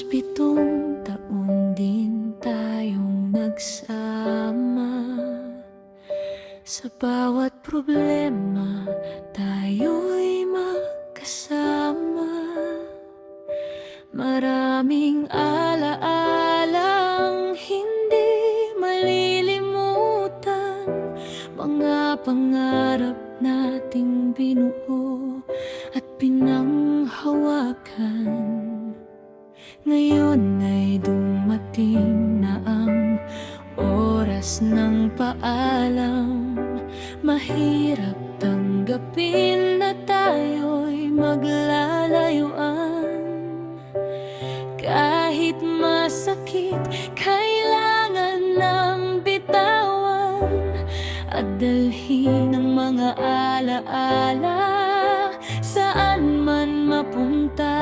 7 taon din tayong nagsama. Sa bawat problema, tayo'y magkasama. Maraming alaalang hindi malilimutan, mga pangarap nating binuo at pinanghawakan. Ngayon ay dumating na ang oras ng paalam. Mahirap tanggapin na tayo'y maglalayuan. Kahit masakit, kailangan ng bitawan at dalhin ang mga alaala saan man mapunta.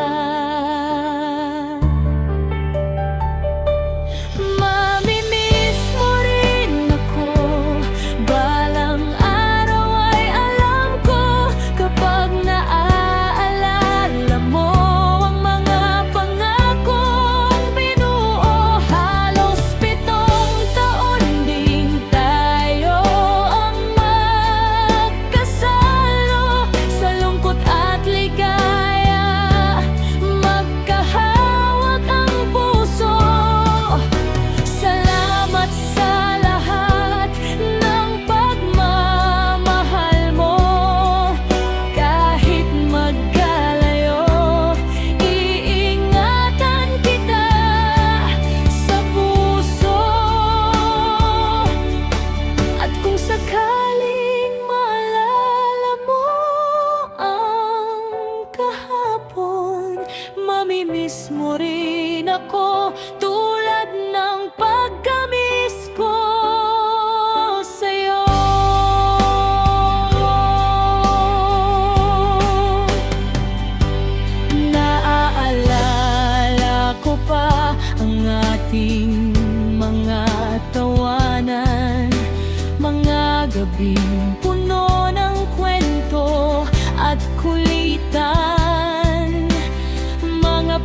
Mamimiss mo rin ako tulad ng pagka-miss ko sa'yo. Naaalala ko pa ang ating mga tawanan, mga gabing puno ng kwento at kulitan, mga